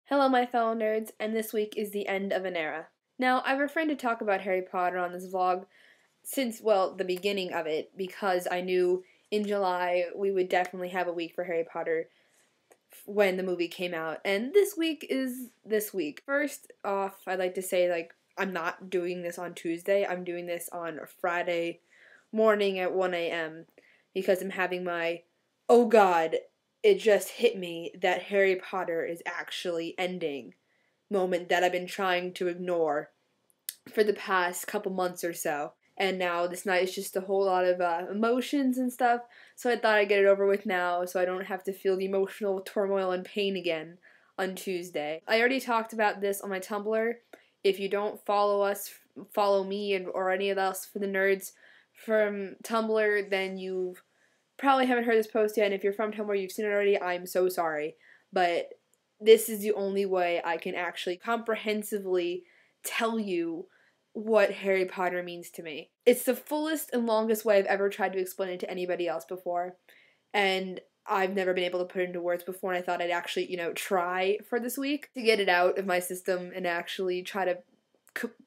Hello, my fellow nerds, and this week is the end of an era. Now, I've refrained to talk about Harry Potter on this vlog since, well, the beginning of it, because I knew in July we would definitely have a week for Harry Potter when the movie came out, and this week is this week. First off, I'd like to say, I'm not doing this on Tuesday, I'm doing this on Friday morning at 1 a.m. because I'm having my, oh god, it just hit me that Harry Potter is actually ending moment that I've been trying to ignore for the past couple months or so. And now this night is just a whole lot of emotions and stuff, so I thought I'd get it over with now so I don't have to feel the emotional turmoil and pain again on Tuesday. I already talked about this on my Tumblr. If you don't follow us, follow me or any of us for the nerds from Tumblr, then you probably haven't heard this post yet, and if you're from Tumblr, you've seen it already, I'm so sorry. But this is the only way I can actually comprehensively tell you what Harry Potter means to me. It's the fullest and longest way I've ever tried to explain it to anybody else before, and I've never been able to put it into words before, and I thought I'd actually, try for this week to get it out of my system and actually try to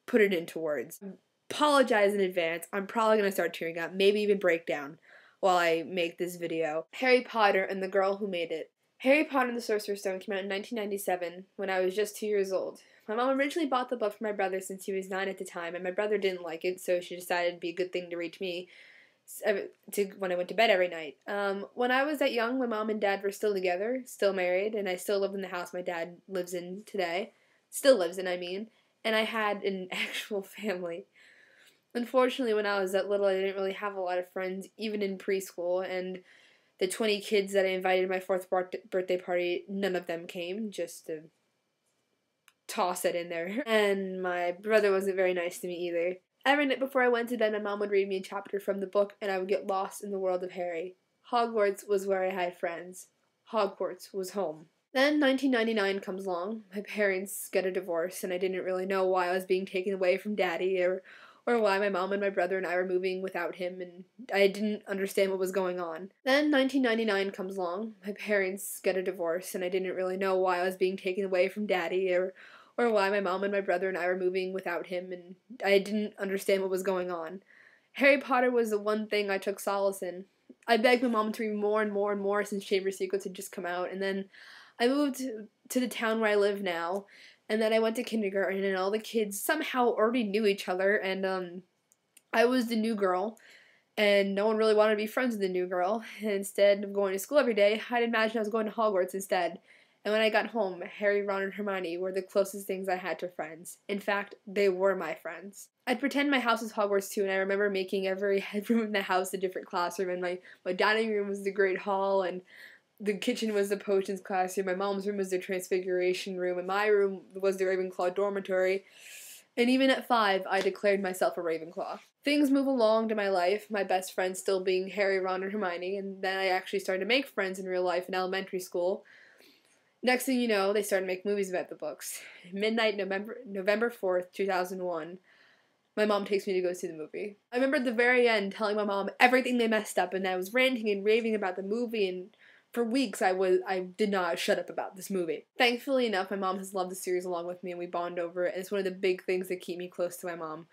put it into words. Apologize in advance. I'm probably going to start tearing up, maybe even break down while I make this video. Harry Potter and the Girl Who Made It. Harry Potter and the Sorcerer's Stone came out in 1997 when I was just 2 years old. My mom originally bought the book for my brother since he was 9 at the time, and my brother didn't like it, so she decided it'd be a good thing to read to me when I went to bed every night. When I was that young, my mom and dad were still together, still married, and I still lived in the house my dad lives in today. Still lives in, I mean. And I had an actual family. Unfortunately, when I was that little, I didn't really have a lot of friends, even in preschool, and the 20 kids that I invited to my 4th birthday party, none of them came, just to toss it in there. And my brother wasn't very nice to me either. Every night before I went to bed, my mom would read me a chapter from the book, and I would get lost in the world of Harry. Hogwarts was where I had friends. Hogwarts was home. Then 1999 comes along. My parents get a divorce, and I didn't really know why I was being taken away from Daddy, or why my mom and my brother and I were moving without him, and I didn't understand what was going on. Then 1999 comes along. My parents get a divorce, and I didn't really know why I was being taken away from Daddy, or why my mom and my brother and I were moving without him, and I didn't understand what was going on. Harry Potter was the one thing I took solace in. I begged my mom to read more and more and more since Chamber of Secrets had just come out, and then I moved to the town where I live now, and then I went to kindergarten, and all the kids somehow already knew each other, and I was the new girl, and no one really wanted to be friends with the new girl, and instead of going to school every day, I'd imagine I was going to Hogwarts instead. And when I got home, Harry, Ron, and Hermione were the closest things I had to friends. In fact, they were my friends. I'd pretend my house was Hogwarts too, and I remember making every headroom in the house a different classroom, and my dining room was the Great Hall, and the kitchen was the potions classroom, my mom's room was the transfiguration room, and my room was the Ravenclaw dormitory. And even at 5, I declared myself a Ravenclaw. Things move along to my life, my best friends still being Harry, Ron, and Hermione, and then I actually started to make friends in real life in elementary school. Next thing you know, they started to make movies about the books. Midnight, November 4th, 2001, my mom takes me to go see the movie. I remember at the very end telling my mom everything they messed up, and I was ranting and raving about the movie, and for weeks, I did not shut up about this movie. Thankfully enough, my mom has loved the series along with me, and we bond over it, and it's one of the big things that keep me close to my mom,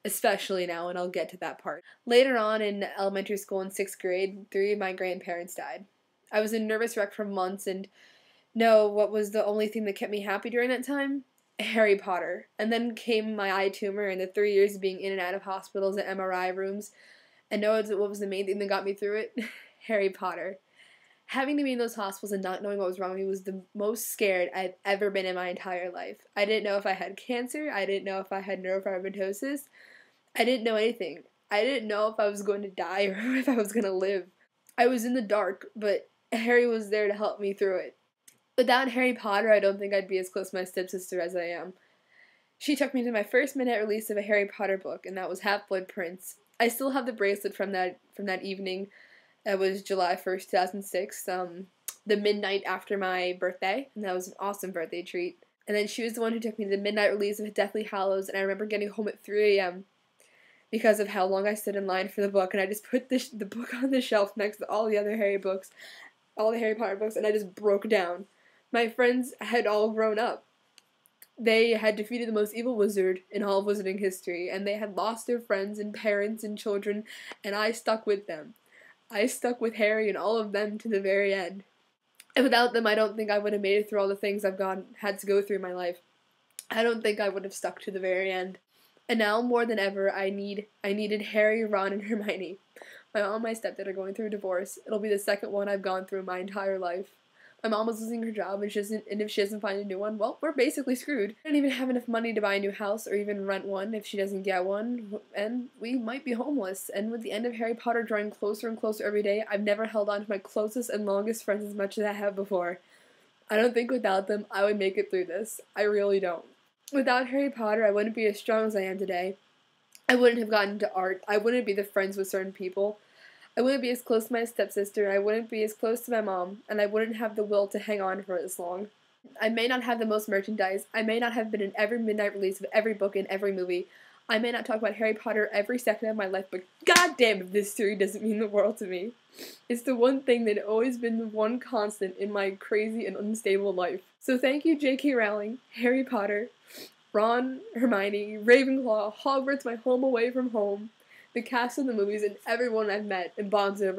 especially now, and I'll get to that part. Later on in elementary school in 6th grade, 3 of my grandparents died. I was a nervous wreck for months, and what was the only thing that kept me happy during that time? Harry Potter. And then came my eye tumor and the 3 years of being in and out of hospitals and MRI rooms, and what was the main thing that got me through it? Harry Potter. Having to be in those hospitals and not knowing what was wrong with me was the most scared I've ever been in my entire life. I didn't know if I had cancer. I didn't know if I had neurofibromatosis. I didn't know anything. I didn't know if I was going to die or if I was going to live. I was in the dark, but Harry was there to help me through it. Without Harry Potter, I don't think I'd be as close to my stepsister as I am. She took me to my first midnight release of a Harry Potter book, and that was Half-Blood Prince. I still have the bracelet from that evening. That was July 1st, 2006, the midnight after my birthday, and that was an awesome birthday treat. And then she was the one who took me to the midnight release of Deathly Hallows, and I remember getting home at 3 a.m. because of how long I stood in line for the book, and I just put the book on the shelf next to all the other Harry Potter books, and I just broke down. My friends had all grown up. They had defeated the most evil wizard in all of wizarding history, and they had lost their friends and parents and children, and I stuck with them. I stuck with Harry and all of them to the very end. And without them, I don't think I would have made it through all the things I've had to go through in my life. I don't think I would have stuck to the very end. And now, more than ever, I needed Harry, Ron, and Hermione. My mom and my stepdad are going through a divorce. It'll be the second one I've gone through my entire life. My mom was losing her job, and if she doesn't find a new one, well, we're basically screwed. I don't even have enough money to buy a new house or even rent one if she doesn't get one, and we might be homeless. And with the end of Harry Potter drawing closer and closer every day, I've never held on to my closest and longest friends as much as I have before. I don't think without them I would make it through this. I really don't. Without Harry Potter, I wouldn't be as strong as I am today. I wouldn't have gotten into art. I wouldn't be the friends with certain people. I wouldn't be as close to my stepsister, I wouldn't be as close to my mom, and I wouldn't have the will to hang on for this long. I may not have the most merchandise, I may not have been in every midnight release of every book and every movie, I may not talk about Harry Potter every second of my life, but goddamn if this series doesn't mean the world to me. It's the one thing that has always been the one constant in my crazy and unstable life. So thank you J.K. Rowling, Harry Potter, Ron, Hermione, Ravenclaw, Hogwarts, my home away from home, the cast of the movies, and everyone I've met and bonded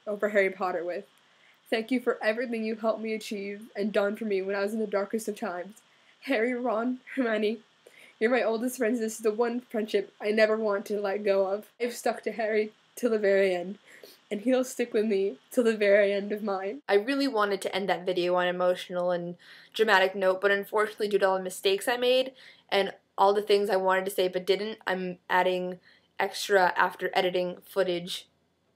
over Harry Potter with. Thank you for everything you've helped me achieve and done for me when I was in the darkest of times. Harry, Ron, Hermione, you're my oldest friends. This is the one friendship I never want to let go of. I've stuck to Harry till the very end, and he'll stick with me till the very end of mine. I really wanted to end that video on an emotional and dramatic note, but unfortunately due to all the mistakes I made and all the things I wanted to say but didn't, I'm adding extra after editing footage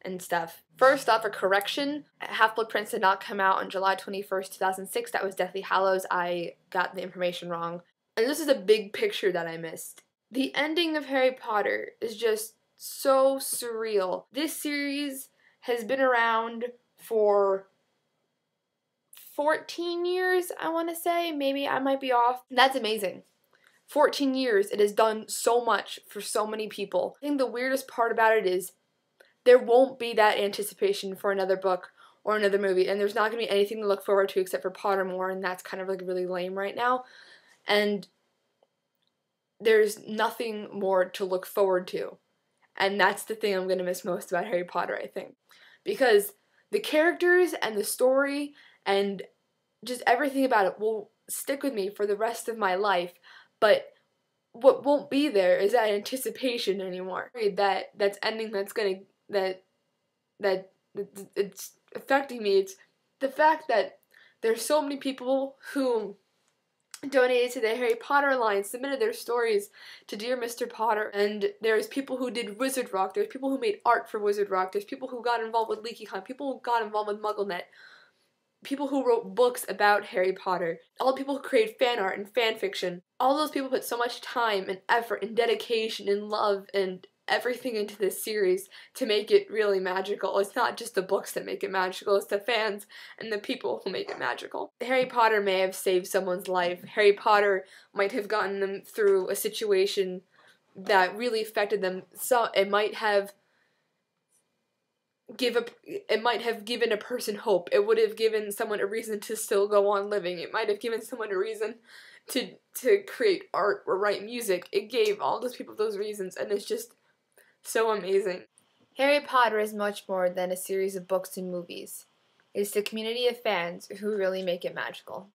and stuff. First off, a correction. Half-Blood Prince did not come out on July 21st, 2006. That was Deathly Hallows. I got the information wrong. And this is a big picture that I missed. The ending of Harry Potter is just so surreal. This series has been around for 14 years, I want to say. Maybe I might be off. That's amazing. 14 years, it has done so much for so many people. I think the weirdest part about it is there won't be that anticipation for another book or another movie, and there's not going to be anything to look forward to except for Pottermore, and that's kind of like really lame right now. And there's nothing more to look forward to. And that's the thing I'm going to miss most about Harry Potter, I think. Because the characters and the story and just everything about it will stick with me for the rest of my life. But what won't be there is that anticipation anymore. That's ending, that it's affecting me. It's the fact that there's so many people who donated to the Harry Potter line, submitted their stories to Dear Mr. Potter, and there's people who did Wizard Rock, there's people who made art for Wizard Rock, there's people who got involved with LeakyCon, people who got involved with MuggleNet, people who wrote books about Harry Potter, all the people who create fan art and fan fiction. All those people put so much time and effort and dedication and love and everything into this series to make it really magical. It's not just the books that make it magical, it's the fans and the people who make it magical. Harry Potter may have saved someone's life. Harry Potter might have gotten them through a situation that really affected them. So it might have given a person hope. It would have given someone a reason to still go on living. It might have given someone a reason to create art or write music. It gave all those people those reasons, and it's just so amazing. Harry Potter is much more than a series of books and movies. It's the community of fans who really make it magical.